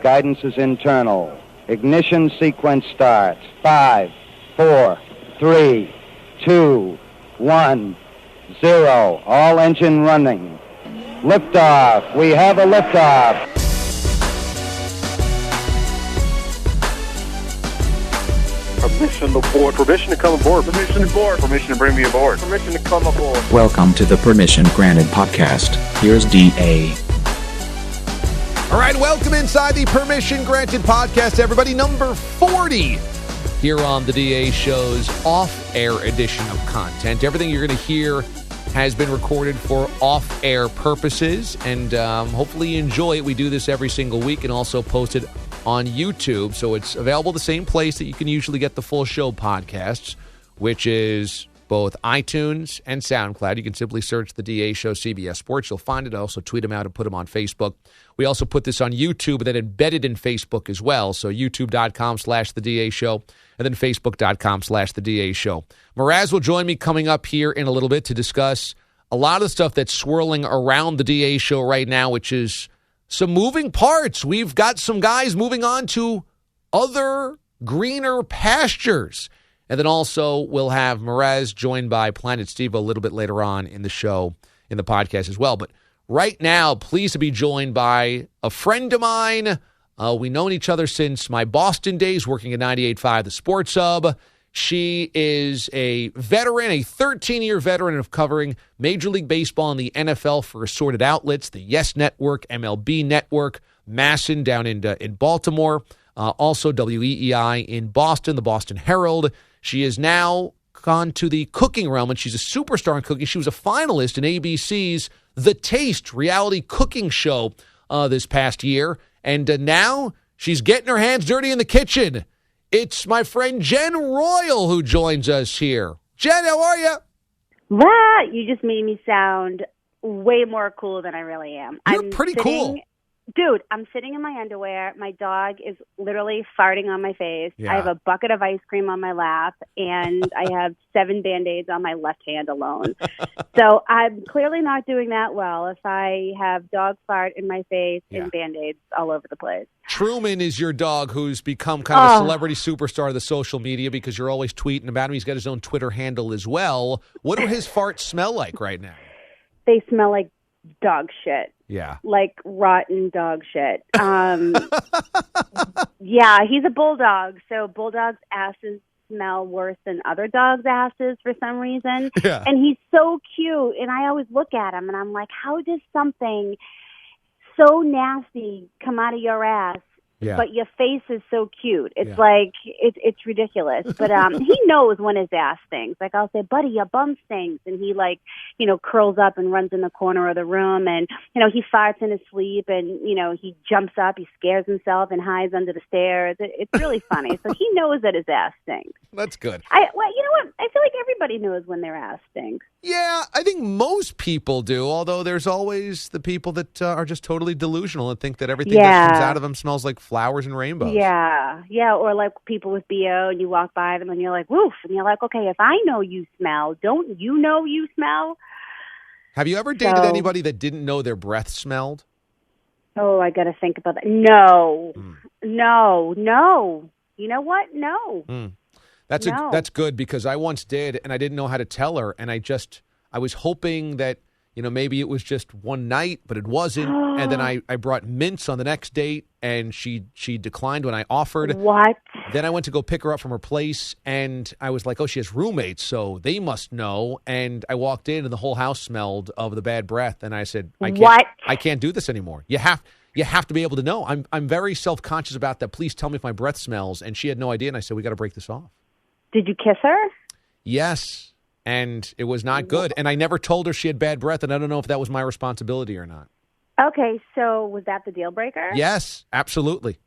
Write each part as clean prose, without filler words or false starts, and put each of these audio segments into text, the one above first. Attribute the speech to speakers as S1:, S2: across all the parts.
S1: Guidance is internal. Ignition sequence starts. 5, 4, 3, 2, 1, 0. All engine running. Liftoff. We have a liftoff.
S2: Permission to board. Permission to come aboard. Permission to board. Permission to bring me aboard. Permission to come aboard.
S3: Welcome to the Permission Granted podcast. Here's DA.
S4: All right, welcome inside the Permission Granted podcast, everybody. Number 40 here on the DA Show's off-air edition of content. Everything you're going to hear has been recorded for off-air purposes, and hopefully you enjoy it. We do this every single week and also post it on YouTube, so it's available the same place that you can usually get the full show podcasts, which is both iTunes and SoundCloud. You can simply search the DA Show CBS Sports. You'll find it. I also tweet them out and put them on Facebook. We also put this on YouTube and then embedded in Facebook as well. So youtube.com/the DA Show and then facebook.com/the DA Show. Mraz will join me coming up here in a little bit to discuss a lot of the stuff that's swirling around the DA Show right now, which is some moving parts. We've got some guys moving on to other greener pastures. And then also we'll have Mraz joined by Planet Steve a little bit later on in the show, in the podcast as well. But right now, pleased to be joined by a friend of mine. We've known each other since my Boston days, working at 98.5 The Sports Hub. She is a veteran, a 13-year veteran of covering Major League Baseball and the NFL for assorted outlets, the Yes Network, MLB Network, Masson down in Baltimore, also WEEI in Boston, the Boston Herald. She has now gone to the cooking realm, and she's a superstar in cooking. She was a finalist in ABC's The Taste reality cooking show this past year, and now she's getting her hands dirty in the kitchen. It's my friend Jen Royle who joins us here. Jen, how are you?
S5: Wow, you just made me sound way more cool than I really am.
S4: You're pretty cool.
S5: Dude, I'm sitting in my underwear. My dog is literally farting on my face.
S4: Yeah.
S5: I have a bucket of ice cream on my lap, and I have 7 Band-Aids on my left hand alone. So I'm clearly not doing that well if I have dog fart in my face and Band-Aids all over the place.
S4: Truman is your dog who's become kind of a celebrity superstar of the social media because you're always tweeting about him. He's got his own Twitter handle as well. What do his farts smell like right now?
S5: They smell like dog shit.
S4: Yeah.
S5: Like rotten dog shit. Yeah, he's a bulldog. So bulldogs' asses smell worse than other dogs' asses for some reason.
S4: Yeah.
S5: And he's so cute. And I always look at him and I'm like, how does something so nasty come out of your ass?
S4: Yeah.
S5: But your face is so cute. It's like, it's ridiculous. But he knows when his ass stinks. Like, I'll say, buddy, your bum stinks. And he, like, curls up and runs in the corner of the room. And, he farts in his sleep. And, he jumps up. He scares himself and hides under the stairs. It's really funny. So he knows that his ass stinks.
S4: That's good.
S5: Well, you know what? I feel like everybody knows when their ass stinks.
S4: Yeah, I think most people do, although there's always the people that are just totally delusional and think that everything that comes out of them smells like flowers and rainbows.
S5: Yeah, or like people with BO, and you walk by them and you're like, woof, and you're like, okay, if I know you smell, don't you know you smell?
S4: Have you ever dated anybody that didn't know their breath smelled?
S5: Oh, I got to think about that. No. You know what? No.
S4: That's good because I once did, and I didn't know how to tell her, and I was hoping that, maybe it was just one night, but it wasn't, and then I brought mints on the next date, and she declined when I offered.
S5: What?
S4: Then I went to go pick her up from her place, and I was like, oh, she has roommates, so they must know, and I walked in, and the whole house smelled of the bad breath, and I said, I can't do this anymore. You have to be able to know. I'm very self-conscious about that. Please tell me if my breath smells, and she had no idea, and I said, we got to break this off.
S5: Did you kiss her?
S4: Yes, and it was not good. And I never told her she had bad breath, and I don't know if that was my responsibility or not.
S5: Okay, so was that the deal breaker?
S4: Yes, absolutely.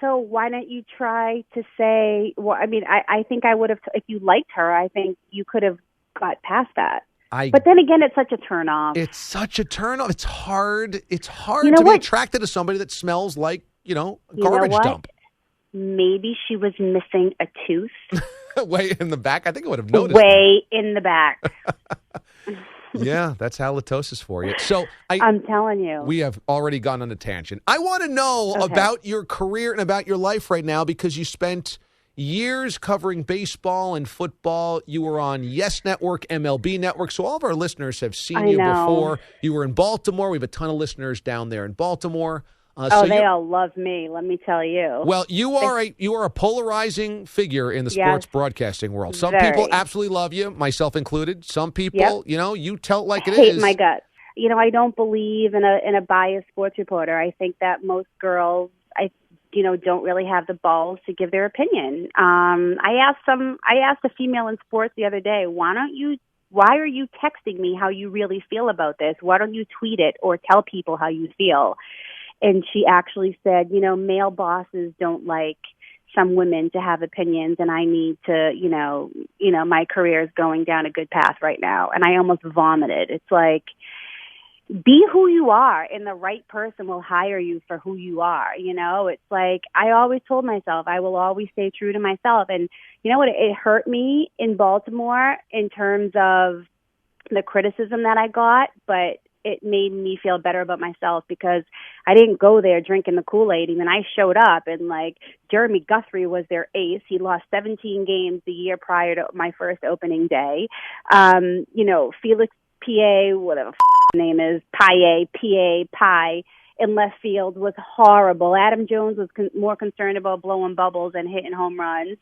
S5: So why don't you try to say, well, I mean, I think I would have, if you liked her, I think you could have got past that. But then again, it's such a turnoff.
S4: It's such a turnoff. It's hard to be attracted to somebody that smells like, a garbage dump.
S5: Maybe she was missing a tooth.
S4: Way in the back? I think I would have noticed.
S5: Way in the back.
S4: Yeah, that's halitosis for you. So
S5: I'm telling you.
S4: We have already gone on a tangent. I want to know about your career and about your life right now because you spent years covering baseball and football. You were on Yes Network, MLB Network. So all of our listeners have seen you before. You were in Baltimore. We have a ton of listeners down there in Baltimore.
S5: They all love me, let me tell you.
S4: Well, you are a polarizing figure in the sports broadcasting world. Some people absolutely love you, myself included. Some people, you tell it like it is.
S5: Hate my guts. I don't believe in a biased sports reporter. I think that most girls, don't really have the balls to give their opinion. I asked a female in sports the other day, why are you texting me how you really feel about this? Why don't you tweet it or tell people how you feel? And she actually said, male bosses don't like some women to have opinions, and I need to, my career is going down a good path right now. And I almost vomited. It's like, be who you are, and the right person will hire you for who you are. It's like, I always told myself I will always stay true to myself. And you know what? It hurt me in Baltimore in terms of the criticism that I got, but it made me feel better about myself because I didn't go there drinking the Kool-Aid. Even I showed up, and Jeremy Guthrie was their ace. He lost 17 games the year prior to my first opening day. Felix P.A., whatever his name is, Pie in left field was horrible. Adam Jones was more concerned about blowing bubbles and hitting home runs.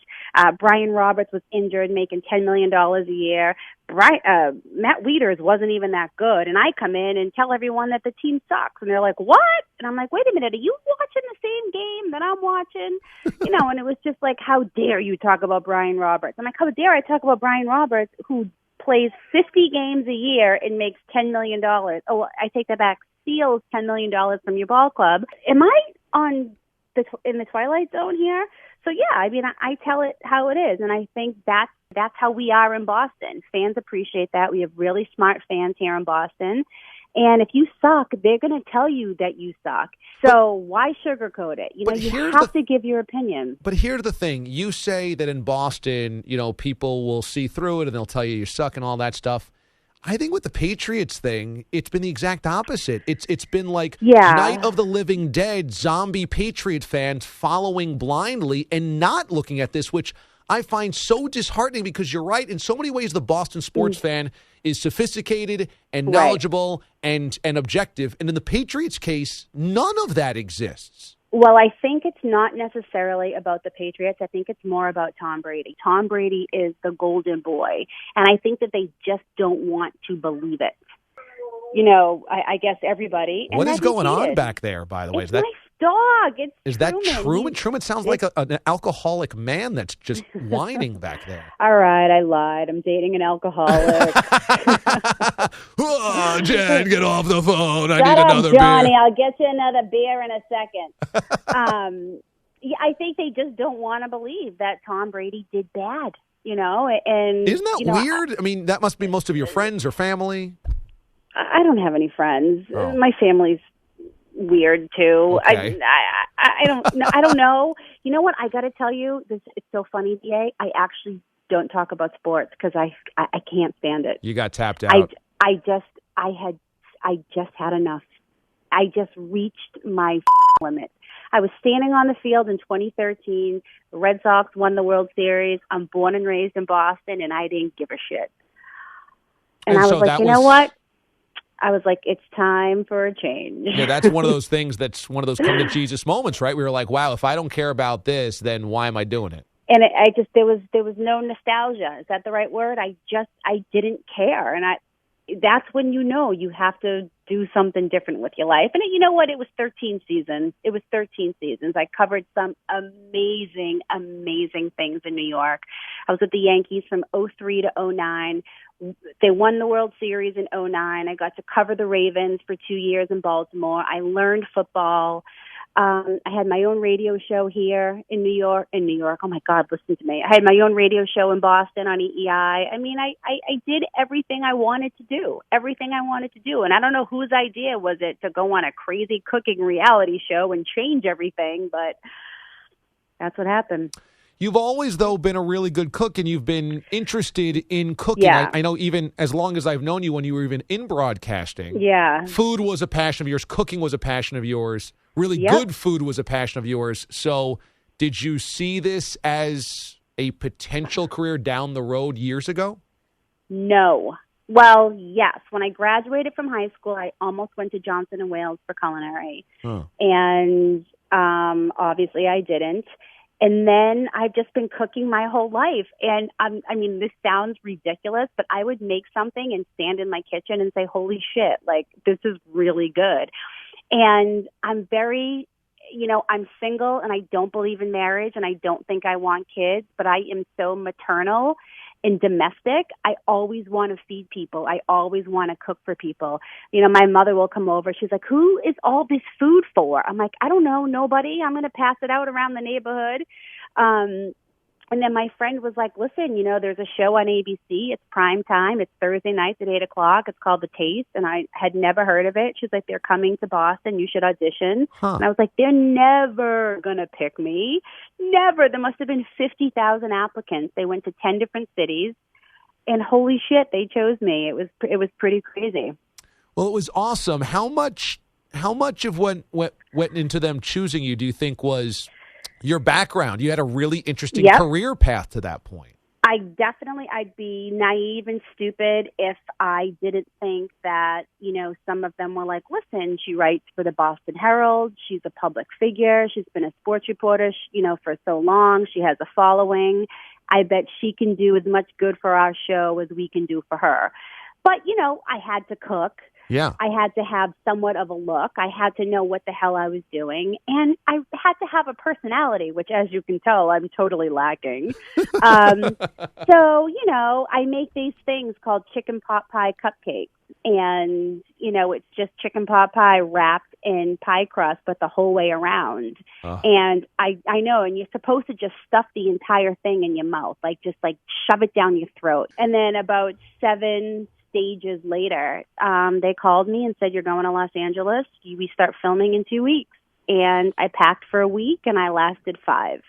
S5: Brian Roberts was injured, making $10 million a year. Matt Wieters wasn't even that good. And I come in and tell everyone that the team sucks. And they're like, what? And I'm like, wait a minute, are you watching the same game that I'm watching? And it was just like, how dare you talk about Brian Roberts? I'm like, how dare I talk about Brian Roberts, who plays 50 games a year and makes $10 million. Oh, I take that back. Steals $10 million from your ball club. Am I in the twilight zone here? So yeah, I tell it how it is, and I think that's how we are in Boston. Fans appreciate that. We have really smart fans here in Boston, and if you suck, they're going to tell you that you suck. So why sugarcoat it? You have to give your opinion.
S4: But here's the thing: you say that in Boston, people will see through it and they'll tell you suck and all that stuff. I think with the Patriots thing, it's been the exact opposite. It's been like Night of the Living Dead, zombie Patriot fans following blindly and not looking at this, which I find so disheartening because you're right. In so many ways, the Boston sports fan is sophisticated and knowledgeable and objective. And in the Patriots case, none of that exists.
S5: Well, I think it's not necessarily about the Patriots. I think it's more about Tom Brady. Tom Brady is the golden boy, and I think that they just don't want to believe it. I guess everybody.
S4: What is going on back there, by the way?
S5: It's my dog. It's
S4: Truman. That Truman? Truman sounds like an alcoholic man that's just whining back there.
S5: All right, I lied. I'm dating an alcoholic.
S4: Oh, Jen, get off the phone. I
S5: Shut
S4: need
S5: up,
S4: another
S5: Johnny.
S4: beer.
S5: I'll get you another beer in a second. I think they just don't want to believe that Tom Brady did bad, and
S4: isn't that weird? I mean, that must be most of your friends or family.
S5: I don't have any friends.
S4: Oh.
S5: My family's weird too.
S4: Okay.
S5: I don't know. You know what? I got to tell you, it's so funny, DA. I actually don't talk about sports because I can't stand it.
S4: You got tapped out.
S5: I just had enough. I just reached my limit. I was standing on the field in 2013. The Red Sox won the World Series. I'm born and raised in Boston, and I didn't give a shit. And I was like, you know what? I was like, it's time for a change.
S4: Yeah, that's one of those things that's one of those come to Jesus moments, right? We were like, wow, if I don't care about this, then why am I doing it?
S5: And there was no nostalgia. Is that the right word? I didn't care. And that's when you have to do something different with your life. And you know what? It was 13 seasons. I covered some amazing, amazing things in New York. I was with the Yankees from 2003 to 2009. They won the World Series in 2009. I got to cover the Ravens for 2 years in Baltimore. I learned football. I had my own radio show here in New York. Oh my God, listen to me. I had my own radio show in Boston on EEI. I mean, I did everything I wanted to do. And I don't know whose idea was it to go on a crazy cooking reality show and change everything, but that's what happened.
S4: You've always, though, been a really good cook, and you've been interested in cooking.
S5: Yeah.
S4: I know even as long as I've known you, when you were even in broadcasting,
S5: Yeah.
S4: food was a passion of yours. Cooking was a passion of yours. Really
S5: Yep.
S4: good food was a passion of yours. So did you see this as a potential career down the road years ago?
S5: No. Well, yes. When I graduated from high school, I almost went to Johnson and Wales for culinary.
S4: Huh.
S5: And obviously I didn't. And then I've just been cooking my whole life. And I mean, this sounds ridiculous, but I would make something and stand in my kitchen and say, holy shit, like, this is really good. And I'm very, I'm single and I don't believe in marriage and I don't think I want kids, but I am so maternal and domestic. I always want to feed people. I always want to cook for people. My mother will come over. She's like, who is all this food for? I'm like, I don't know, nobody. I'm going to pass it out around the neighborhood. And then my friend was like, listen, there's a show on ABC. It's prime time. It's Thursday nights at 8:00. It's called The Taste. And I had never heard of it. She's like, they're coming to Boston. You should audition.
S4: Huh.
S5: And I was like, they're never going to pick me. Never. There must have been 50,000 applicants. They went to 10 different cities. And holy shit, they chose me. It was pretty crazy.
S4: Well, it was awesome. How much of what went into them choosing you do you think was your background? You had a really interesting career path to that point.
S5: I'd be naive and stupid if I didn't think that, some of them were like, listen, she writes for the Boston Herald. She's a public figure. She's been a sports reporter, for so long. She has a following. I bet she can do as much good for our show as we can do for her. But, I had to cook.
S4: Yeah.
S5: I had to have somewhat of a look. I had to know what the hell I was doing. And I had to have a personality, which, as you can tell, I'm totally lacking. So, I make these things called chicken pot pie cupcakes. And, it's just chicken pot pie wrapped in pie crust, but the whole way around. And I know, and you're supposed to just stuff the entire thing in your mouth, just shove it down your throat. And then about 7 stages later, they called me and said, you're going to Los Angeles. We start filming in 2 weeks. And I packed for a week and I lasted 5.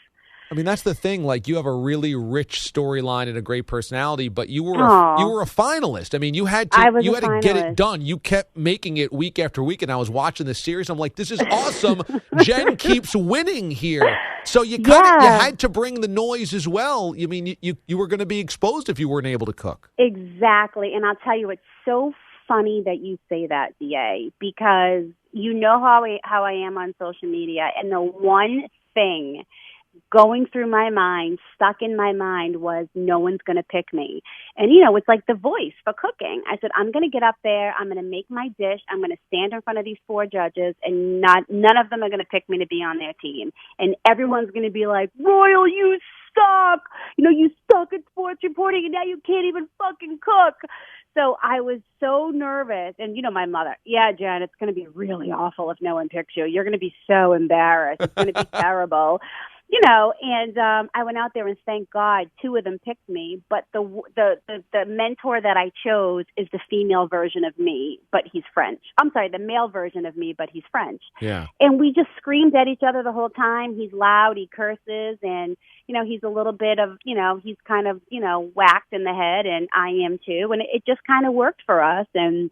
S4: I mean, that's the thing. You have a really rich storyline and a great personality, but you were a finalist. I mean, you had to get it done. You kept making it week after week, and I was watching the series. I'm like, this is awesome. Jen keeps winning here. So you had to bring the noise as well. I mean, you were going to be exposed if you weren't able to cook.
S5: Exactly, and I'll tell you, it's so funny that you say that, DA, because you know how I am on social media, and the one thing going through my mind, stuck in my mind, was no one's going to pick me. And, it's like The Voice for cooking. I said, I'm going to get up there. I'm going to make my dish. I'm going to stand in front of these 4 judges, and none of them are going to pick me to be on their team. And everyone's going to be like, Royle, you suck. You suck at sports reporting, and now you can't even fucking cook. So I was so nervous. And, my mother, yeah, Jen, it's going to be really awful if no one picks you. You're going to be so embarrassed. It's going to be terrible. And I went out there, and thank God 2 of them picked me. But the mentor that I chose is the female version of me, but he's French. I'm sorry, the male version of me, but he's French.
S4: Yeah.
S5: And we just screamed at each other the whole time. He's loud, he curses, and he's a little bit of he's kind of whacked in the head, and I am too. And it just kind of worked for us, and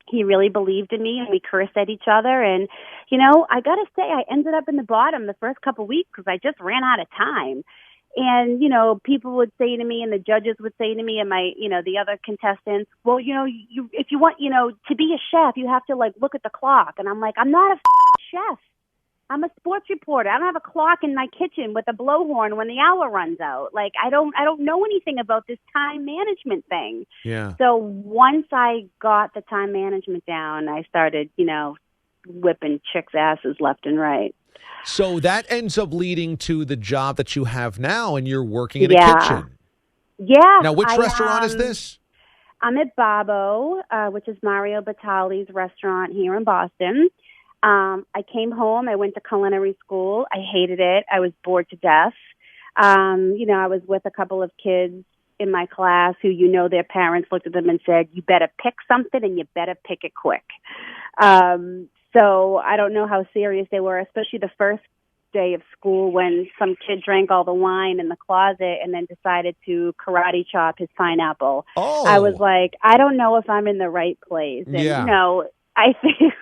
S5: he really believed in me, and we cursed at each other. And, I got to say, I ended up in the bottom the first couple of weeks because I just ran out of time. And, people would say to me, and the judges would say to me, and my, the other contestants, well, if you want, to be a chef, you have to look at the clock. And I'm like, I'm not a chef. I'm a sports reporter. I don't have a clock in my kitchen with a blowhorn when the hour runs out. I don't know anything about this time management thing.
S4: Yeah.
S5: So once I got the time management down, I started, whipping chicks' asses left and right.
S4: So that ends up leading to the job that you have now, and you're working in a kitchen.
S5: Yeah.
S4: Now, which restaurant is this?
S5: I'm at Babbo, which is Mario Batali's restaurant here in Boston. I came home. I went to culinary school. I hated it. I was bored to death. I was with a couple of kids in my class who, their parents looked at them and said, you better pick something and you better pick it quick. So I don't know how serious they were, especially the first day of school when some kid drank all the wine in the closet and then decided to karate chop his pineapple.
S4: Oh.
S5: I was like, I don't know if I'm in the right place. And,
S4: Yeah.
S5: I think...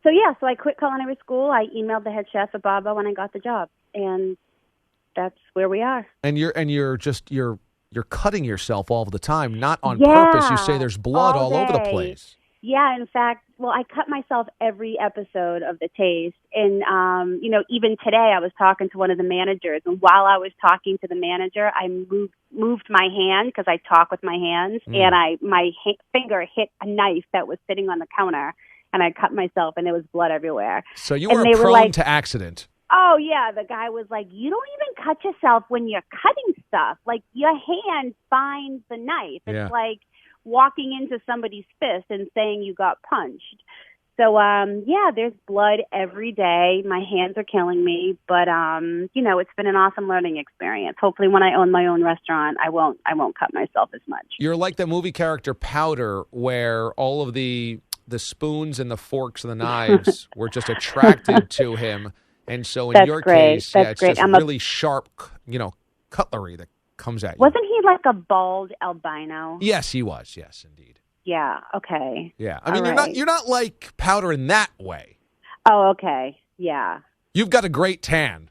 S5: So I quit culinary school. I emailed the head chef at Baba when I got the job. And that's where we are.
S4: And you're cutting yourself all the time, not on purpose. You say there's blood all over the place.
S5: Yeah, in fact, I cut myself every episode of The Taste. And, even today I was talking to one of the managers. And while I was talking to the manager, I moved my hand because I talk with my hands. And my finger hit a knife that was sitting on the counter. And I cut myself, and there was blood everywhere.
S4: So you were prone to accident.
S5: Oh, yeah. The guy was like, you don't even cut yourself when you're cutting stuff. Like, your hand finds the knife. It's like walking into somebody's fist and saying you got punched. So, there's blood every day. My hands are killing me. But, it's been an awesome learning experience. Hopefully when I own my own restaurant, I won't cut myself as much.
S4: You're like the movie character Powder, where all of the spoons and the forks and the knives were just attracted to him. And so in your case, it's just really sharp, cutlery that comes at you.
S5: Wasn't he like a bald albino?
S4: Yes, he was. Yes, indeed.
S5: Yeah. Okay.
S4: Yeah. I mean, you're not like Powder in that way.
S5: Oh, okay. Yeah.
S4: You've got a great tan.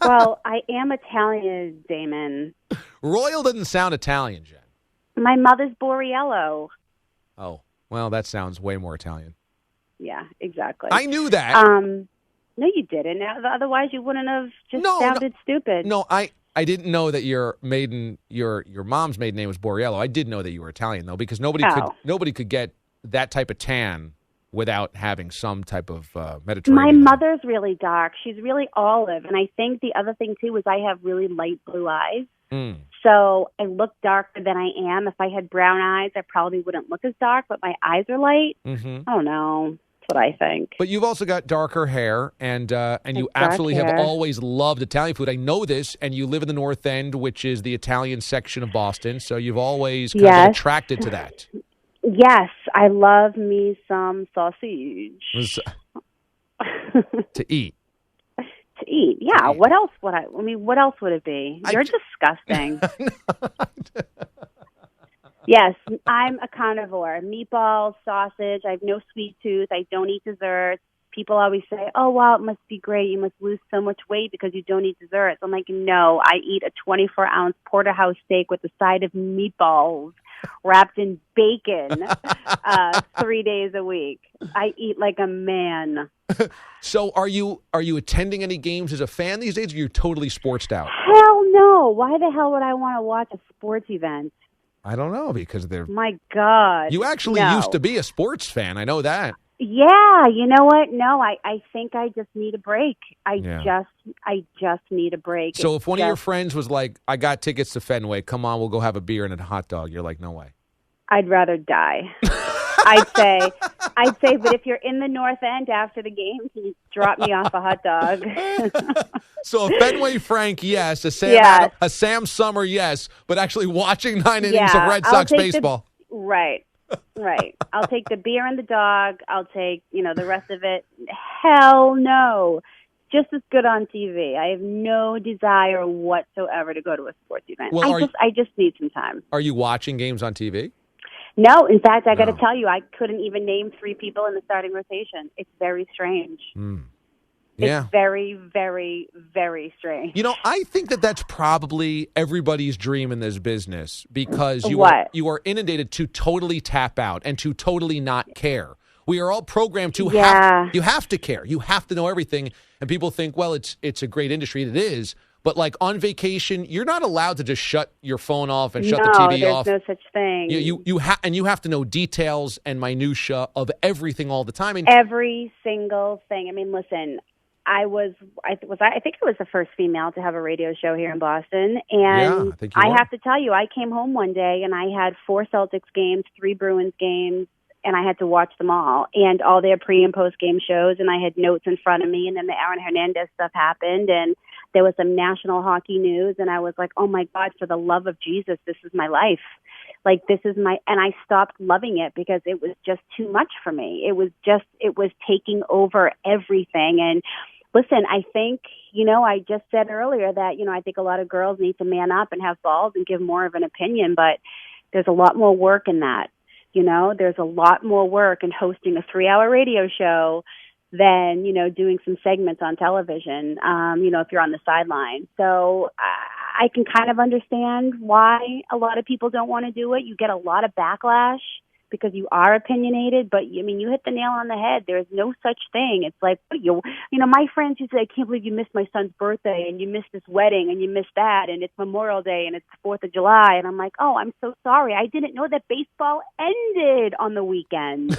S5: Well, I am Italian, Damon.
S4: Royle doesn't sound Italian, Jen.
S5: My mother's Borriello.
S4: Oh. Well, that sounds way more Italian.
S5: Yeah, exactly.
S4: I knew that.
S5: No, you didn't. Otherwise, you wouldn't have just sounded stupid.
S4: No, I didn't know that your mom's maiden name was Borriello. I did know that you were Italian though, because nobody could get that type of tan without having some type of Mediterranean.
S5: My mother's really dark. She's really olive, and I think the other thing too is I have really light blue eyes. So I look darker than I am. If I had brown eyes, I probably wouldn't look as dark, but my eyes are light. I don't know. That's what I think.
S4: But you've also got darker hair, and you absolutely have always loved Italian food. I know this, and you live in the North End, which is the Italian section of Boston, so you've always kind of been attracted to that.
S5: Yes, I love me some sausage.
S4: To eat.
S5: To eat, yeah. What else would what else would it be? You're disgusting. Yes, I'm a carnivore. Meatballs, sausage. I have no sweet tooth. I don't eat desserts. People always say, oh, wow, it must be great. You must lose so much weight because you don't eat desserts. I'm like, no, I eat a 24-ounce porterhouse steak with a side of meatballs wrapped in bacon 3 days a week. I eat like a man.
S4: So are you attending any games as a fan these days, or are you totally sportsed out?
S5: Hell no. Why the hell would I want to watch a sports event?
S4: I don't know, because they're...
S5: My God.
S4: You actually used to be a sports fan. I know that.
S5: Yeah, you know what? No, I think I just need a break. I just need a break.
S4: So if one of your friends was like, I got tickets to Fenway, come on, we'll go have a beer and a hot dog, you're like, no way.
S5: I'd rather die. I'd say, but if you're in the North End after the game, can you drop me off a hot dog?
S4: So a Fenway Frank, yes. A Sam Summer, yes. But actually watching 9 innings of Red Sox baseball.
S5: Right. I'll take the beer and the dog. I'll take, the rest of it. Hell no. Just as good on TV. I have no desire whatsoever to go to a sports event.
S4: Well,
S5: I just need some time.
S4: Are you watching games on TV?
S5: No. In fact, I got to tell you, I couldn't even name 3 people in the starting rotation. It's very strange.
S4: Yeah.
S5: It's very, very, very strange.
S4: I think that's probably everybody's dream in this business, because you are inundated to totally tap out and to totally not care. We are all programmed to you have to care. You have to know everything. And people think, well, it's a great industry. It is. But like on vacation, you're not allowed to just shut your phone off and shut the TV off.
S5: No, there's no such thing.
S4: You have to know details and minutia of everything all the time. And
S5: every single thing. I mean, listen, I think I was the first female to have a radio show here in Boston. And I have to tell you, I came home one day and I had 4 Celtics games, 3 Bruins games, and I had to watch them all, and all their pre- and post-game shows, and I had notes in front of me, and then the Aaron Hernandez stuff happened, and there was some national hockey news, and I was like, oh my God, for the love of Jesus, this is my life. Like, and I stopped loving it because it was just too much for me. It was taking over everything. And Listen, I think, I just said earlier that, I think a lot of girls need to man up and have balls and give more of an opinion, but there's a lot more work in that. There's a lot more work in hosting a 3-hour radio show than, doing some segments on television, if you're on the sideline. So I can kind of understand why a lot of people don't want to do it. You get a lot of backlash because you are opinionated, but you hit the nail on the head. There's no such thing. It's like, my friends used to say, I can't believe you missed my son's birthday and you missed this wedding and you missed that and it's Memorial Day and it's the 4th of July. And I'm like, oh, I'm so sorry. I didn't know that baseball ended on the weekend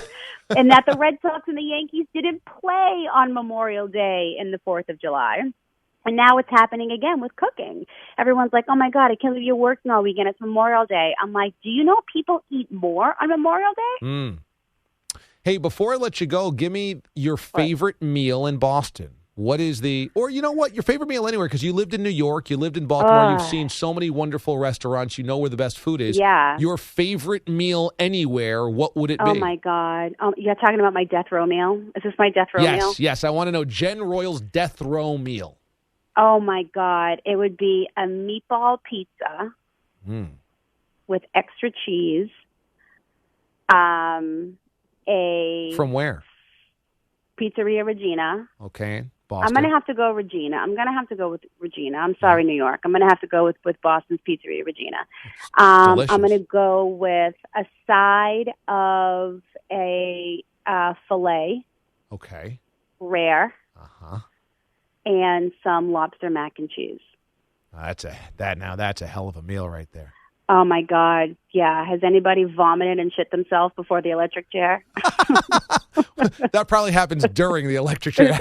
S5: and that the Red Sox and the Yankees didn't play on Memorial Day and the 4th of July. And now it's happening again with cooking. Everyone's like, oh, my God, I can't believe you're working all weekend. It's Memorial Day. I'm like, do you know people eat more on Memorial Day?
S4: Hey, before I let you go, give me your favorite meal in Boston. What is or you know what, your favorite meal anywhere, because you lived in New York, you lived in Baltimore, you've seen so many wonderful restaurants, you know where the best food is.
S5: Yeah.
S4: Your favorite meal anywhere, what would it be?
S5: Oh, my God. You're talking about my death row meal? Is this my death row meal?
S4: Yes. I want to know Jen Royle's death row meal.
S5: Oh, my God. It would be a meatball pizza with extra cheese. From
S4: where?
S5: Pizzeria Regina.
S4: Okay. Boston.
S5: I'm going to have to go Regina. I'm going to have to go with Regina. I'm sorry, New York. I'm going to have to go with Boston's Pizzeria Regina. I'm going to go with a side of a filet.
S4: Okay.
S5: Rare.
S4: Uh-huh.
S5: And some lobster mac and cheese.
S4: That's a hell of a meal right there.
S5: Oh, my God. Yeah. Has anybody vomited and shit themselves before the electric chair?
S4: That probably happens during the electric chair.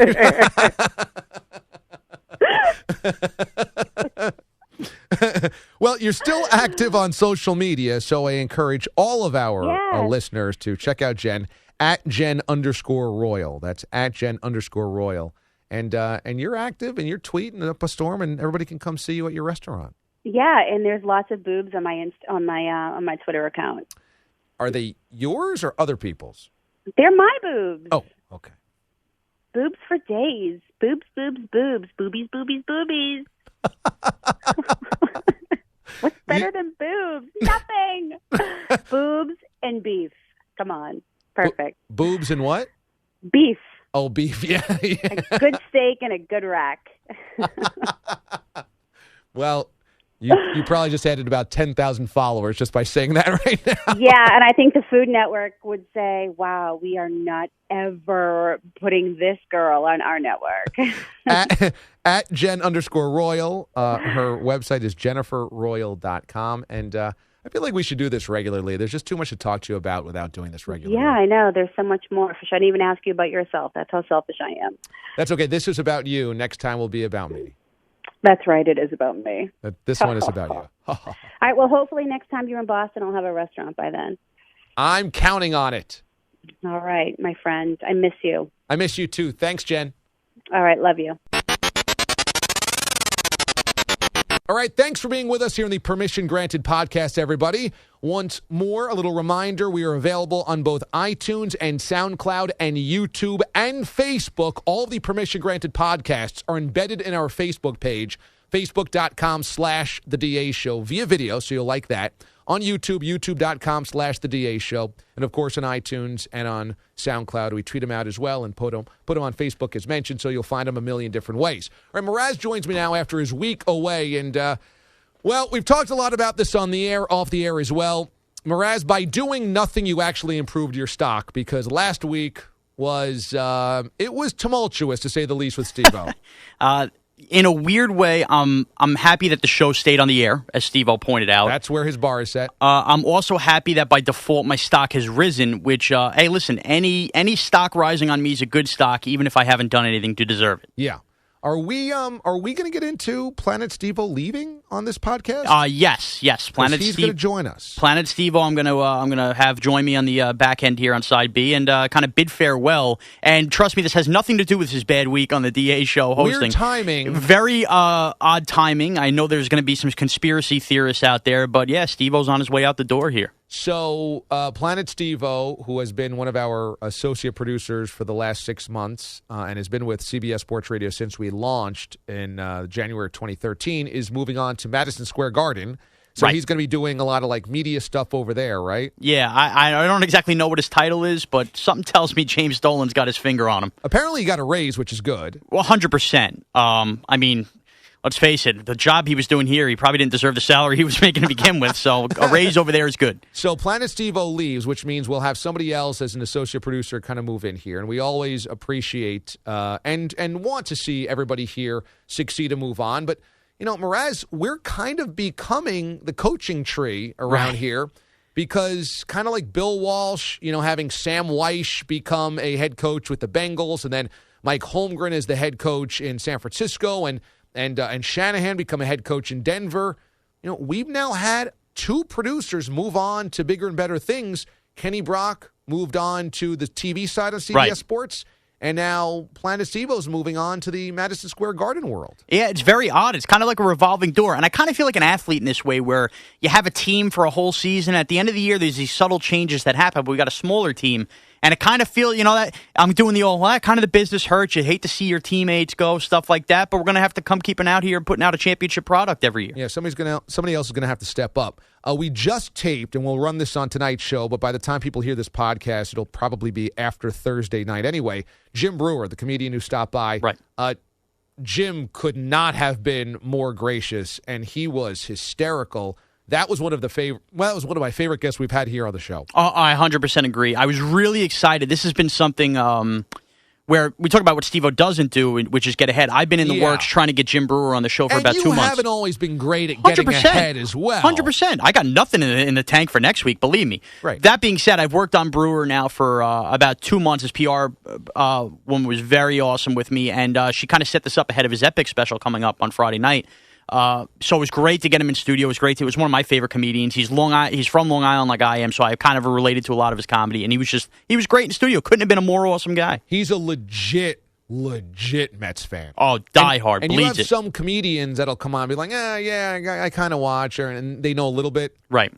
S4: Well, you're still active on social media, so I encourage all of our listeners to check out Jen at Jen_Royle. That's at Jen_Royle. And you're active and you're tweeting up a storm, and everybody can come see you at your restaurant.
S5: Yeah, and there's lots of boobs on my Twitter account.
S4: Are they yours or other people's?
S5: They're my boobs.
S4: Oh, okay.
S5: Boobs for days. Boobs, boobs, boobs. Boobies, boobies, boobies. What's better than boobs? Nothing. Boobs and beef. Come on. Perfect.
S4: Boobs and what?
S5: Beef.
S4: Oh, beef. Yeah.
S5: A good steak and a good rack.
S4: Well, you probably just added about 10,000 followers just by saying that right now.
S5: Yeah, and I think the Food Network would say, wow, we are not ever putting this girl on our network.
S4: at Jen_Royle. Her website is jenniferroyle.com. And I feel like we should do this regularly. There's just too much to talk to you about without doing this regularly.
S5: Yeah, I know. There's so much more. I didn't even ask you about yourself. That's how selfish I am.
S4: That's okay. This is about you. Next time will be about me.
S5: That's right. It is about me.
S4: This one is about you.
S5: All right. Well, hopefully next time you're in Boston, I'll have a restaurant by then.
S4: I'm counting on it.
S5: All right, my friend. I miss you.
S4: I miss you too. Thanks, Jen.
S5: All right. Love you.
S4: All right, thanks for being with us here in the Permission Granted podcast, everybody. Once more, a little reminder, we are available on both iTunes and SoundCloud and YouTube and Facebook. All of the Permission Granted podcasts are embedded in our Facebook page, facebook.com/The DA Show via video, so you'll like that. On YouTube, youtube.com/The DA Show. And, of course, on iTunes and on SoundCloud, we tweet them out as well and put them on Facebook as mentioned, so you'll find them a million different ways. All right, Mraz joins me now after his week away. And, well, we've talked a lot about this on the air, off the air as well. Mraz, by doing nothing, you actually improved your stock because last week was it was tumultuous, to say the least, with Steve-O.
S6: In a weird way, I'm happy that the show stayed on the air, as Steve-O pointed out.
S4: That's where his bar is set.
S6: I'm also happy that by default my stock has risen, which, hey, listen, any stock rising on me is a good stock, even if I haven't done anything to deserve it.
S4: Yeah. Are we going to get into Planet Steve-O leaving on this podcast?
S6: Yes. Planet
S4: he's going to join us.
S6: Planet Steve-O, I'm gonna have join me on the back end here on side B and kind of bid farewell. And trust me, this has nothing to do with his bad week on the DA show hosting.
S4: Weird timing.
S6: Very odd timing. I know there's going to be some conspiracy theorists out there, but yeah, Steve-O's on his way out the door here.
S4: So Planet Steve-O, who has been one of our associate producers for the last 6 months and has been with CBS Sports Radio since we launched in January 2013, is moving on to Madison Square Garden. So he's going to be doing a lot of like media stuff over there, right?
S6: Yeah, I don't exactly know what his title is, but something tells me James Dolan's got his finger on him.
S4: Apparently he got a raise, which is good.
S6: Well, 100%. I mean, let's face it, the job he was doing here, he probably didn't deserve the salary he was making to begin with, so a raise over there is good.
S4: So Planet Steve-O leaves, which means we'll have somebody else as an associate producer kind of move in here, and we always appreciate and want to see everybody here succeed and move on, but you know, Mraz, we're kind of becoming the coaching tree around here because kind of like Bill Walsh, you know, having Sam Weish become a head coach with the Bengals, and then Mike Holmgren is the head coach in San Francisco, and Shanahan become a head coach in Denver. You know, we've now had 2 producers move on to bigger and better things. Kenny Brock moved on to the TV side of CBS Sports. And now Planet Steve-O's moving on to the Madison Square Garden world.
S6: Yeah, it's very odd. It's kind of like a revolving door. And I kind of feel like an athlete in this way where you have a team for a whole season. At the end of the year, there's these subtle changes that happen, but we got a smaller team. And I kind of feel, you know, that I'm doing the old, well, kind of the business hurts. You hate to see your teammates go, stuff like that. But we're going to have to come keeping out here and putting out a championship product every year.
S4: Yeah, somebody else is going to have to step up. We just taped, and we'll run this on tonight's show, but by the time people hear this podcast, it'll probably be after Thursday night anyway. Jim Brewer, the comedian who stopped by.
S6: Right.
S4: Jim could not have been more gracious, and he was hysterical. That was one of my favorite guests we've had here on the show.
S6: Oh, I 100% agree. I was really excited. This has been something where we talk about what Steve-O doesn't do, which is get ahead. I've been in the works trying to get Jim Brewer on the show for about 2 months.
S4: You haven't always been great at getting ahead as well.
S6: 100%. I got nothing in the tank for next week, believe me.
S4: Right.
S6: That being said, I've worked on Brewer now for about 2 months. His PR woman was very awesome with me, and she kind of set this up ahead of his Epic special coming up on Friday night. So it was great to get him in studio. It was one of my favorite comedians. He's from Long Island like I am, so I kind of related to a lot of his comedy, and he was great in studio. Couldn't have been a more awesome guy.
S4: He's a legit Mets fan.
S6: Oh, diehard.
S4: And you have some comedians that'll come on and be like, I kind of watch her, and they know a little bit.
S6: Right.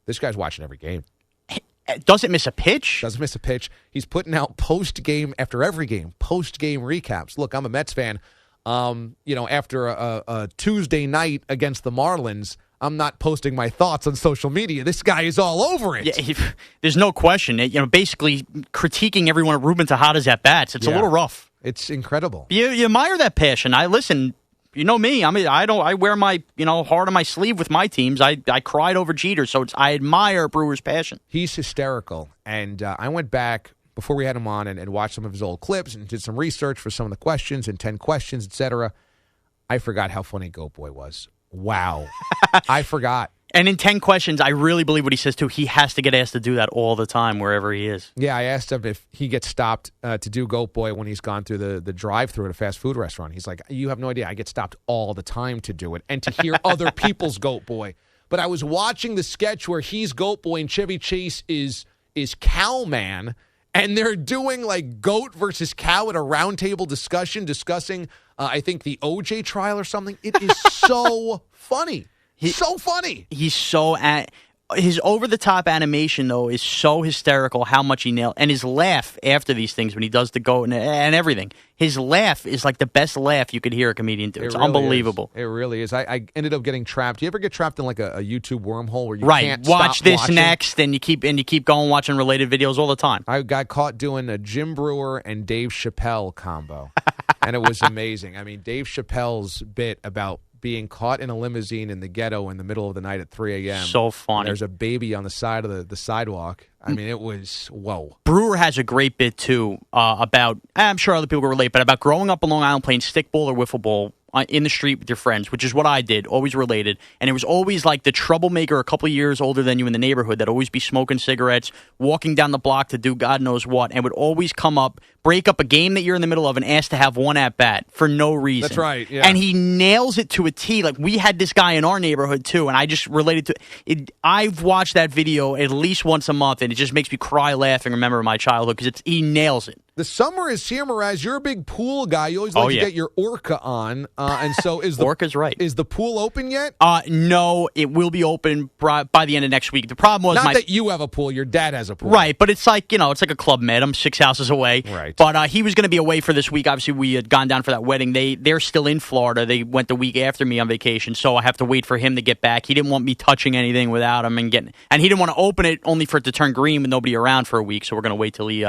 S6: This
S4: guy's watching every game.
S6: Doesn't miss a pitch.
S4: Doesn't miss a pitch. He's putting out post-game after every game, post-game recaps. Look, I'm a Mets fan. After a Tuesday night against the Marlins, I'm not posting my thoughts on social media. This guy is all over it.
S6: Yeah, there's no question. Basically critiquing everyone at Ruben Tejada's at-bats. It's a little rough.
S4: It's incredible.
S6: You admire that passion. I listen. You know me. I wear my heart on my sleeve with my teams. I cried over Jeter, so I admire Brewer's passion.
S4: He's hysterical, and I went back before we had him on and watched some of his old clips and did some research for some of the questions and 10 questions, etc. I forgot how funny Goat Boy was. Wow. I forgot.
S6: And in 10 questions, I really believe what he says, too. He has to get asked to do that all the time, wherever he is.
S4: Yeah, I asked him if he gets stopped to do Goat Boy when he's gone through the drive-thru at a fast food restaurant. He's like, you have no idea. I get stopped all the time to do it and to hear other people's Goat Boy. But I was watching the sketch where he's Goat Boy and Chevy Chase is Cowman, and they're doing like goat versus cow at a roundtable discussing, I think, the OJ trial or something. It is so funny. So funny.
S6: He's so his over-the-top animation, though, is so hysterical how much he nailed. And his laugh after these things when he does the goat and everything. His laugh is like the best laugh you could hear a comedian do. It's really unbelievable.
S4: It really is. I ended up getting trapped. You ever get trapped in like a YouTube wormhole where you can't
S6: watch this
S4: watching?
S6: Next, and you keep going watching related videos all the time.
S4: I got caught doing a Jim Brewer and Dave Chappelle combo, and it was amazing. I mean, Dave Chappelle's bit about being caught in a limousine in the ghetto in the middle of the night at 3 a.m.
S6: So funny.
S4: There's a baby on the side of the sidewalk. I mean, it was, whoa.
S6: Brewer has a great bit, too, about, I'm sure other people can relate, but about growing up in Long Island playing stickball or wiffle ball in the street with your friends, which is what I did, always related. And it was always like the troublemaker a couple of years older than you in the neighborhood that always be smoking cigarettes, walking down the block to do God knows what, and would always come up break up a game that you're in the middle of and ask to have one at bat for no reason.
S4: That's right, yeah.
S6: And he nails it to a T. Like, we had this guy in our neighborhood, too, and I just related to it. I've watched that video at least once a month, and it just makes me cry laughing, remember my childhood, because he nails it.
S4: The summer is here, Mraz. You're a big pool guy. You always like to get your Orca on. And so is the
S6: Orca's right.
S4: Is the pool open yet?
S6: No, it will be open by the end of next week. The problem was
S4: not that you have a pool, your dad has a pool.
S6: Right, but it's like, it's like a Club Med. I'm 6 houses away.
S4: Right.
S6: But he was going to be away for this week. Obviously, we had gone down for that wedding. They're still in Florida. They went the week after me on vacation, so I have to wait for him to get back. He didn't want me touching anything without him and he didn't want to open it only for it to turn green with nobody around for a week. So we're going to wait till he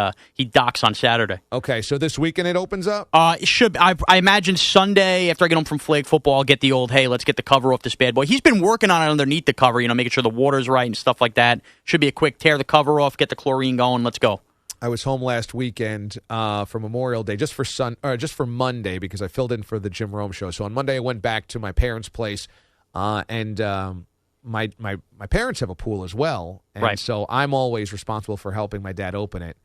S6: docks on Saturday.
S4: Okay, so this weekend it opens up?
S6: It should. I imagine Sunday after I get home from flag football, I'll get the old, hey, let's get the cover off this bad boy. He's been working on it underneath the cover, making sure the water's right and stuff like that. Should be a quick tear the cover off, get the chlorine going. Let's go.
S4: I was home last weekend for Memorial Day, just for Monday, because I filled in for the Jim Rome show. So on Monday I went back to my parents' place, and my parents have a pool as well, and so I'm always responsible for helping my dad open it.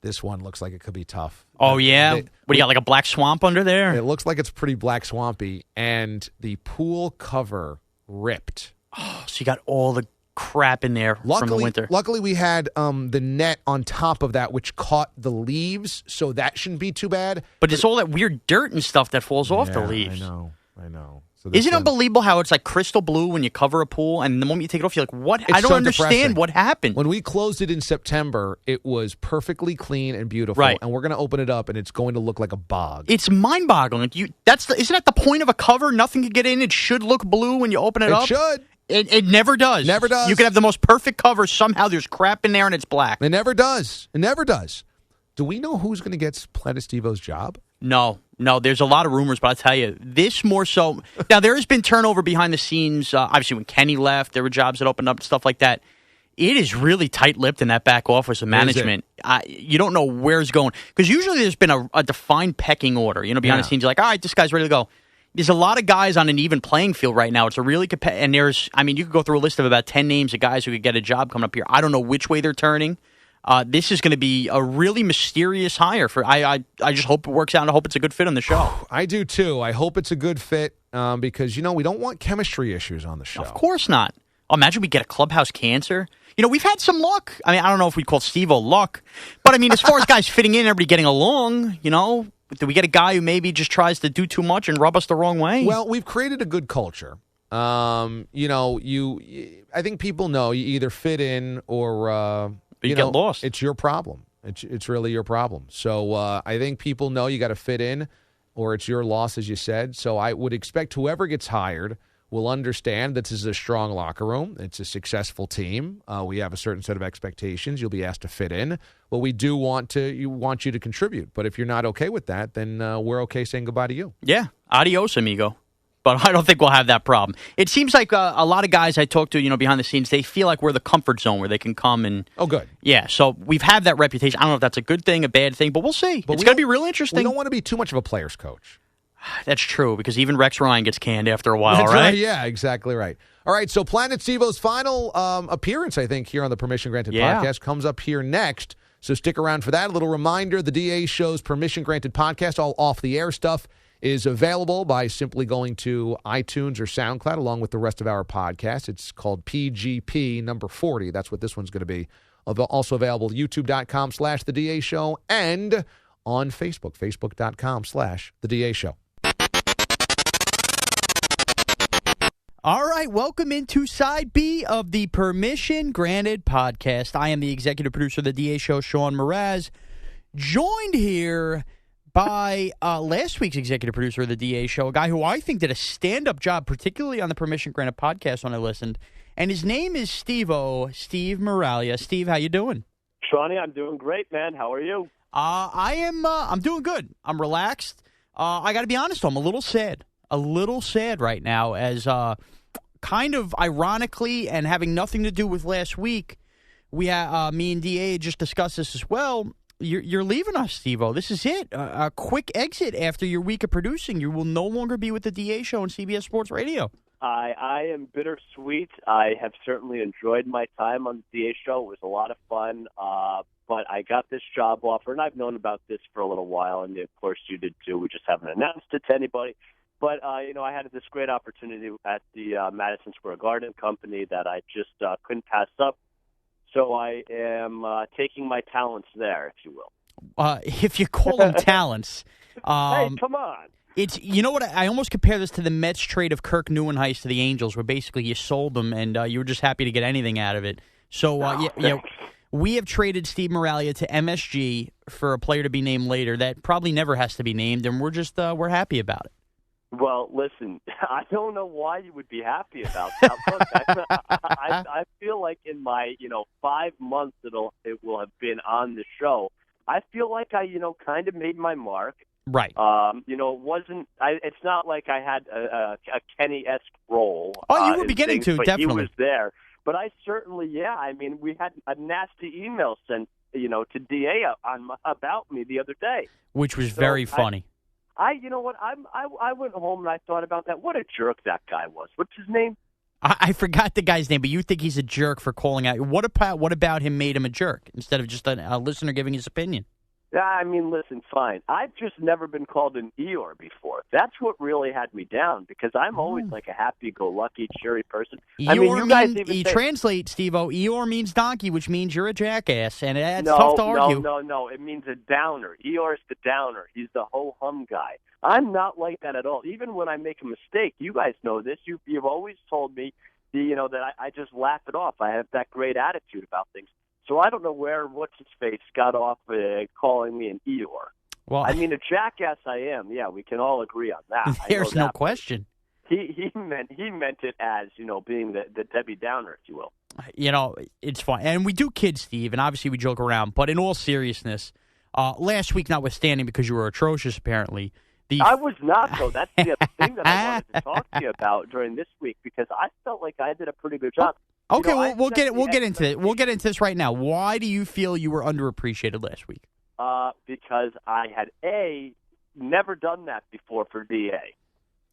S4: This one looks like it could be tough.
S6: Oh, yeah? What do you got, like a black swamp under there?
S4: It looks like it's pretty black swampy, and the pool cover ripped.
S6: Oh, so you got all the crap in there from the winter.
S4: Luckily, we had the net on top of that, which caught the leaves, so that shouldn't be too bad.
S6: But it's all that weird dirt and stuff that falls off the leaves.
S4: I know. So
S6: isn't it unbelievable how it's like crystal blue when you cover a pool, and the moment you take it off, you're like, what? I don't understand
S4: depressing.
S6: What happened.
S4: When we closed it in September, it was perfectly clean and beautiful, and we're going to open it up, and it's going to look like a bog.
S6: It's mind-boggling. Isn't that the point of a cover? Nothing can get in. It should look blue when you open it up.
S4: It should.
S6: It never does.
S4: Never does.
S6: You can have the most perfect cover. Somehow there's crap in there, and it's black.
S4: It never does. It never does. Do we know who's going to get Planet Steve-O's job?
S6: No, there's a lot of rumors, but I'll tell you, this more so. Now, there has been turnover behind the scenes. Obviously, when Kenny left, there were jobs that opened up and stuff like that. It is really tight-lipped in that back office of management. You don't know where it's going. Because usually there's been a defined pecking order. Behind the scenes, you're like, all right, this guy's ready to go. There's a lot of guys on an even playing field right now. It's a really and you could go through a list of about 10 names of guys who could get a job coming up here. I don't know which way they're turning. This is going to be a really mysterious hire. I just hope it works out, and I hope it's a good fit on the show.
S4: I do, too. I hope it's a good fit because, we don't want chemistry issues on the show.
S6: Of course not. Imagine we get a clubhouse cancer. We've had some luck. I don't know if we'd call Steve-O luck, but, as far as guys fitting in, everybody getting along, do we get a guy who maybe just tries to do too much and rub us the wrong way?
S4: Well, we've created a good culture. I think people know you either fit in or...
S6: you get lost.
S4: It's your problem. It's really your problem. So I think people know you got to fit in, or it's your loss, as you said. So I would expect whoever gets hired will understand that this is a strong locker room. It's a successful team. We have a certain set of expectations. You'll be asked to fit in. Well, we do want you to contribute. But if you're not okay with that, then we're okay saying goodbye to you.
S6: Yeah. Adios, amigo. But I don't think we'll have that problem. It seems like a lot of guys I talk to, behind the scenes, they feel like we're the comfort zone where they can come and...
S4: Oh, good.
S6: Yeah, so we've had that reputation. I don't know if that's a good thing, a bad thing, but we'll see. It's going to be real interesting.
S4: We don't want to be too much of a player's coach.
S6: That's true, because even Rex Ryan gets canned after a while,
S4: That's
S6: right?
S4: Yeah, exactly right. All right, so Planet Steve-O's final appearance, I think, here on the Permission Granted podcast comes up here next. So stick around for that. A little reminder, the DA Show's Permission Granted podcast, all off-the-air stuff, is available by simply going to iTunes or SoundCloud along with the rest of our podcast. It's called PGP number 40. That's what this one's going to be. Also available youtube.com/The DA Show and on Facebook, facebook.com/The DA Show.
S6: All right, welcome into Side B of the Permission Granted podcast. I am the executive producer of the DA Show, Sean Mraz, joined here by last week's executive producer of the DA Show, a guy who I think did a stand-up job, particularly on the Permission Granted podcast when I listened, and his name is Steve-O, Steve Moralia. Steve, how you doing?
S7: Shawnee, I'm doing great, man. How are you?
S6: I'm doing good. I'm relaxed. I got to be honest, I'm a little sad right now, as kind of ironically and having nothing to do with last week, we me and DA just discussed this as well. You're leaving us, Steve-O. This is it. A quick exit after your week of producing. You will no longer be with the DA Show on CBS Sports Radio.
S7: I am bittersweet. I have certainly enjoyed my time on the DA show. It was a lot of fun. But I got this job offer, and I've known about this for a little while, and of course you did too. We just haven't announced it to anybody. But, I had this great opportunity at the Madison Square Garden company that I just couldn't pass up. So I am taking my talents there, if you will.
S6: If you call them talents.
S7: Hey, come on.
S6: It's, you know what, I almost compare this to the Mets trade of Kirk Nieuwenhuis to the Angels, where basically you sold them and you were just happy to get anything out of it. So, we have traded Steve Moralia to MSG for a player to be named later that probably never has to be named, and we're just we're happy about it.
S7: Well, listen, I don't know why you would be happy about that. Look, I feel like in my 5 months it will have been on the show, I feel like I kind of made my mark.
S6: Right.
S7: It wasn't. It's not like I had a Kenny-esque role.
S6: Oh, you were beginning to,
S7: but
S6: definitely.
S7: He was there. But I certainly, we had a nasty email sent, to DA about me the other day,
S6: which was very funny.
S7: You know what? I went home and I thought about that. What a jerk that guy was. What's his name?
S6: I forgot the guy's name, but you think he's a jerk for calling out. What about him made him a jerk instead of just a listener giving his opinion?
S7: I mean, listen, fine. I've just never been called an Eeyore before. That's what really had me down, because I'm always like a happy-go-lucky, cheery person.
S6: Eeyore translate, Steve-O. Eeyore means donkey, which means you're a jackass, and it's tough to argue.
S7: No. It means a downer. Eeyore's the downer. He's the ho-hum guy. I'm not like that at all. Even when I make a mistake, you guys know this. You've always told me, that I just laugh it off. I have that great attitude about things. So I don't know where what's-his-face got off calling me an Eeyore. Well, I mean, a jackass I am. Yeah, we can all agree on that.
S6: There's no question.
S7: He meant it as, being the Debbie Downer, if you will.
S6: It's fun. And we do kid, Steve, and obviously we joke around. But in all seriousness, last week notwithstanding, because you were atrocious apparently.
S7: I was not, though. That's the other thing that I wanted to talk to you about during this week, because I felt like I did a pretty good job.
S6: Okay, we'll get into it. We'll get into this right now. Why do you feel you were underappreciated last week?
S7: Because I had never done that before for DA.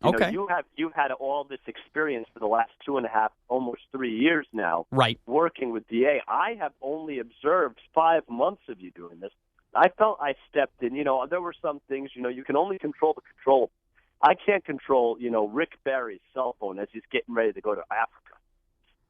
S6: Okay.
S7: You've had all this experience for the last 2.5, almost 3 years now.
S6: Right.
S7: Working with DA. I have only observed 5 months of you doing this. I felt I stepped in. There were some things. You can only control the control. I can't control. Rick Barry's cell phone as he's getting ready to go to Africa.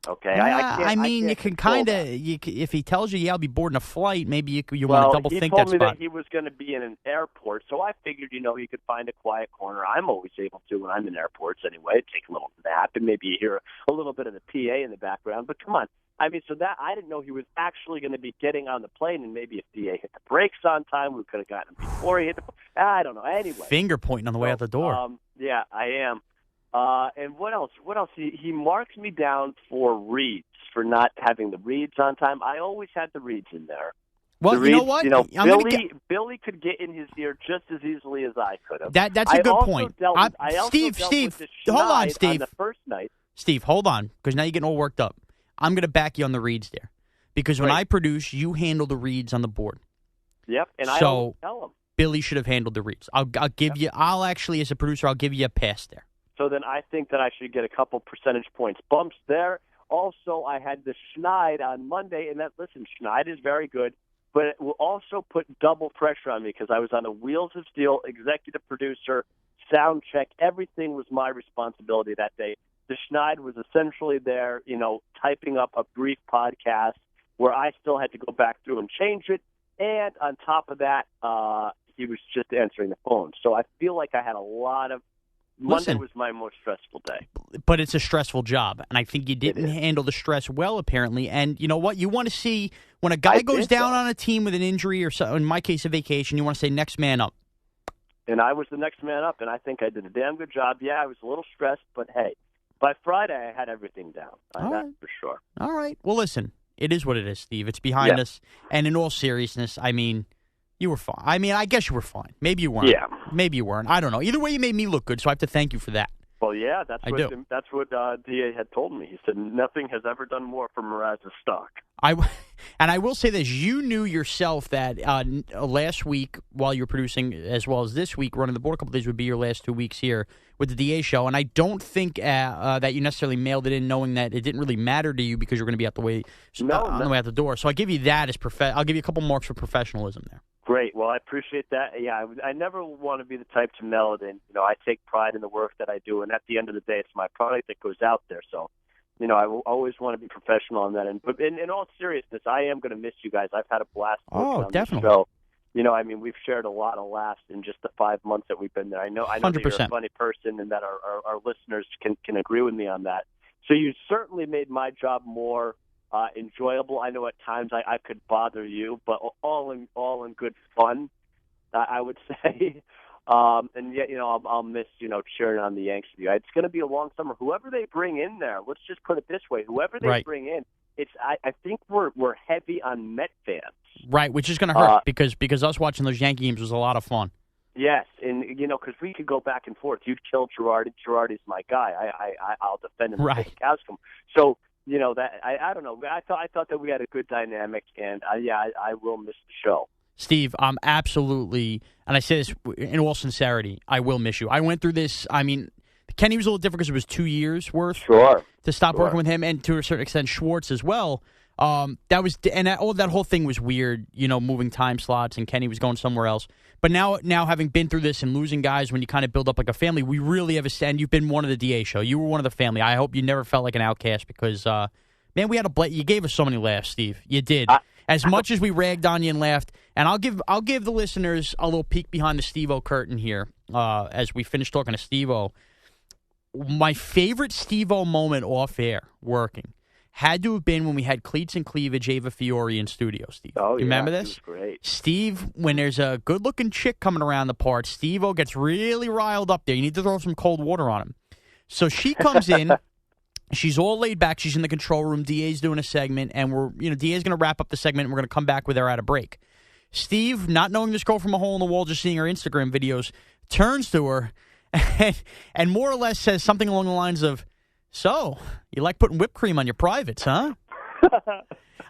S7: Okay,
S6: I mean, you can kind of, if he tells you, I'll be boarding a flight, maybe you want to double think that spot.
S7: He told me that he was going to be in an airport, so I figured, he could find a quiet corner. I'm always able to when I'm in airports anyway, take a little nap, and maybe you hear a little bit of the PA in the background. But come on. I mean, so that I didn't know he was actually going to be getting on the plane, and maybe if DA hit the brakes on time, we could have gotten him before he hit the I don't know. Anyway.
S6: Finger pointing on the way out the door.
S7: Yeah, I am. And what else? He marks me down for reads, for not having the reads on time. I always had the reads in there.
S6: Well, you know what?
S7: Billy could get in his ear just as easily as I could have.
S6: That's a good point.
S7: Steve,
S6: hold on, Steve.
S7: On the first night.
S6: Steve, hold on, because now you're getting all worked up. I'm going to back you on the reads there, because when I produce, you handle the reads on the board.
S7: Yep, and I always tell him.
S6: Billy should have handled the reads. I'll give you. I'll actually, as a producer, I'll give you a pass there.
S7: So then I think that I should get a couple percentage points bumps there. Also, I had the Schneid on Monday, and Schneid is very good, but it will also put double pressure on me because I was on the Wheels of Steel, executive producer, sound check. Everything was my responsibility that day. The Schneid was essentially there, typing up a brief podcast where I still had to go back through and change it. And on top of that, he was just answering the phone. So I feel like I had a lot of Monday was my most stressful day.
S6: But it's a stressful job, and I think you didn't handle the stress well, apparently. And you know what? You want to see when a guy goes down on a team with an injury or, in my case, a vacation, you want to say next man up.
S7: And I was the next man up, and I think I did a damn good job. Yeah, I was a little stressed, but hey, by Friday I had everything down. That's for sure.
S6: All right. Well, listen, it is what it is, Steve. It's behind us. And in all seriousness, I mean, you were fine. I mean, I guess you were fine. Maybe you weren't.
S7: Yeah.
S6: Maybe you weren't. I don't know. Either way, you made me look good, so I have to thank you for that.
S7: Well, yeah, that's what DA had told me. He said nothing has ever done more for Mraz's stock.
S6: And I will say this, you knew yourself that last week while you were producing, as well as this week, running the board a couple days would be your last 2 weeks here with the DA show. And I don't think that you necessarily mailed it in knowing that it didn't really matter to you because you're going to be on the way out the door. So I give you that as I'll give you a couple marks for professionalism there.
S7: Great. Well, I appreciate that. Yeah, I never want to be the type to mail it in. I take pride in the work that I do, and at the end of the day, it's my product that goes out there. So, I will always want to be professional on that. But in all seriousness, I am going to miss you guys. I've had a blast on
S6: definitely.
S7: the show. We've shared a lot of laughs in just the 5 months that we've been there. I know
S6: 100%.
S7: that you're a funny person and that our listeners can agree with me on that. So you certainly made my job more enjoyable. I know at times I could bother you, but all in good fun, I would say. And yet, I'll miss, cheering on the Yanks with you. It's going to be a long summer. Whoever they bring in there, let's just put it this way: whoever they bring in, I think we're heavy on Met fans,
S6: right? Which is going to hurt because us watching those Yankee games was a lot of fun.
S7: Yes, and because we could go back and forth. You'd kill Girardi. Girardi's my guy. I'll defend him.
S6: Right.
S7: So. That I don't know. I thought that we had a good dynamic, and I will miss the show.
S6: Steve, I'm absolutely, and I say this in all sincerity, I will miss you. I went through this. I mean, Kenny was a little different because it was 2 years worth.
S7: Sure.
S6: To stop working with him, and to a certain extent Schwartz as well. That whole thing was weird. Moving time slots, and Kenny was going somewhere else. But now having been through this and losing guys when you kind of build up like a family, we really have and you've been one of the DA show. You were one of the family. I hope you never felt like an outcast because, man, we had you gave us so many laughs, Steve. You did. As much as we ragged on you and laughed, and I'll give the listeners a little peek behind the Steve-O curtain here as we finish talking to Steve-O. My favorite Steve-O moment off air working had to have been when we had Cleats and Cleavage, Ava Fiore in studio, Steve.
S7: Oh,
S6: you remember this?
S7: She was great.
S6: Steve, when there's a good-looking chick coming around the part, Steve-O gets really riled up there. You need to throw some cold water on him. So she comes in. She's all laid back. She's in the control room. DA's doing a segment, and DA's going to wrap up the segment, and we're going to come back with her at a break. Steve, not knowing this girl from a hole in the wall, just seeing her Instagram videos, turns to her and more or less says something along the lines of, "So, you like putting whipped cream on your privates, huh?"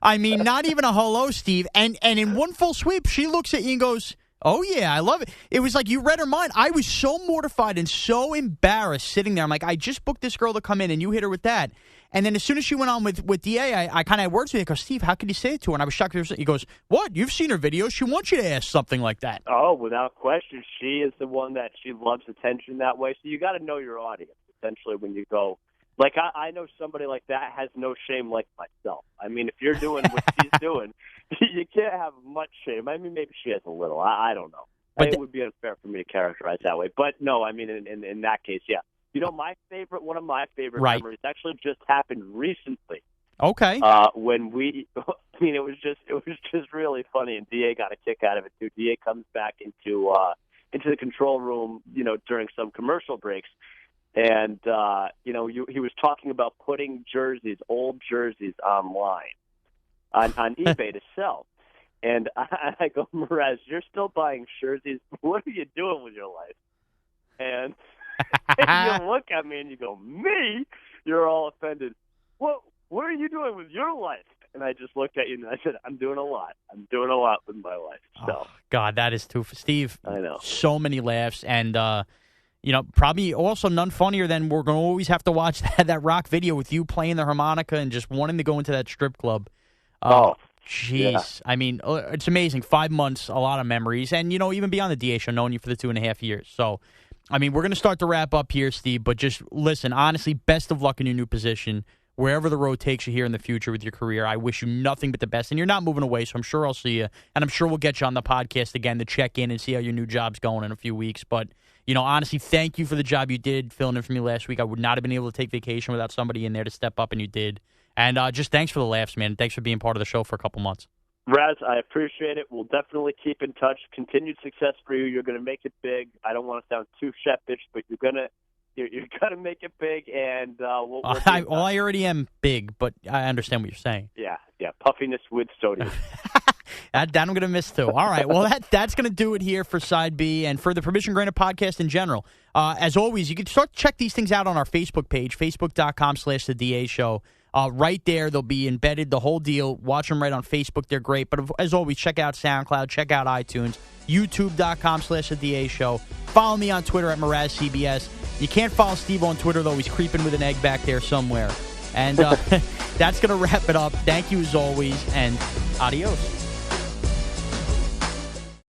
S6: I mean, not even a hello, Steve. And in one full sweep, she looks at you and goes, "Oh, yeah, I love it." It was like you read her mind. I was so mortified and so embarrassed sitting there. I'm like, I just booked this girl to come in, and you hit her with that. And then as soon as she went on with DA, I kind of had words with you. I go, "Steve, how could you say it to her?" And I was shocked. He goes, "What? You've seen her videos. She wants you to ask something like that."
S7: Oh, without question. She is the one that she loves attention that way. So you got to know your audience, essentially, when you go. Like, I know somebody like that has no shame like myself. I mean, if you're doing what she's doing, you can't have much shame. I mean, maybe she has a little. I don't know. But it would be unfair for me to characterize that way. But, no, I mean, in that case, yeah. One of my favorite memories actually just happened recently.
S6: Okay.
S7: When it was just really funny, and DA got a kick out of it, too. DA comes back into the control room, during some commercial breaks. And, he was talking about putting old jerseys online on eBay to sell. And I go, "Mraz, you're still buying jerseys. What are you doing with your life?" And you look at me and you go, "Me?" You're all offended. What are you doing with your life? And I just looked at you and I said, "I'm doing a lot. I'm doing a lot with my life." So,
S6: God, that is too... Steve,
S7: I know.
S6: So many laughs. And, probably also none funnier than we're going to always have to watch that rock video with you playing the harmonica and just wanting to go into that strip club. Jeez. Yeah. I mean, it's amazing. 5 months, a lot of memories. And, even beyond the DA show, knowing you for the 2.5 years. So, I mean, we're going to start to wrap up here, Steve. But just listen, honestly, best of luck in your new position. Wherever the road takes you here in the future with your career, I wish you nothing but the best. And you're not moving away, so I'm sure I'll see you. And I'm sure we'll get you on the podcast again to check in and see how your new job's going in a few weeks. But, honestly, thank you for the job you did filling in for me last week. I would not have been able to take vacation without somebody in there to step up, and you did. And just thanks for the laughs, man. Thanks for being part of the show for a couple months.
S7: Raz, I appreciate it. We'll definitely keep in touch. Continued success for you. You're going to make it big. I don't want to sound too sheepish, but you're gonna make it big. And I
S6: already am big, but I understand what you're saying.
S7: Yeah. Puffiness with sodium.
S6: That I'm going to miss too. All right. Well, that's going to do it here for Side B and for the Permission Granted podcast in general. As always, you can start to check these things out on our Facebook page, facebook.com/The DA Show. Right there, they'll be embedded, the whole deal. Watch them right on Facebook. They're great. But as always, check out SoundCloud, check out iTunes, youtube.com/The DA Show. Follow me on Twitter at MrazCBS. You can't follow Steve on Twitter, though. He's creeping with an egg back there somewhere. And that's going to wrap it up. Thank you as always, and adios.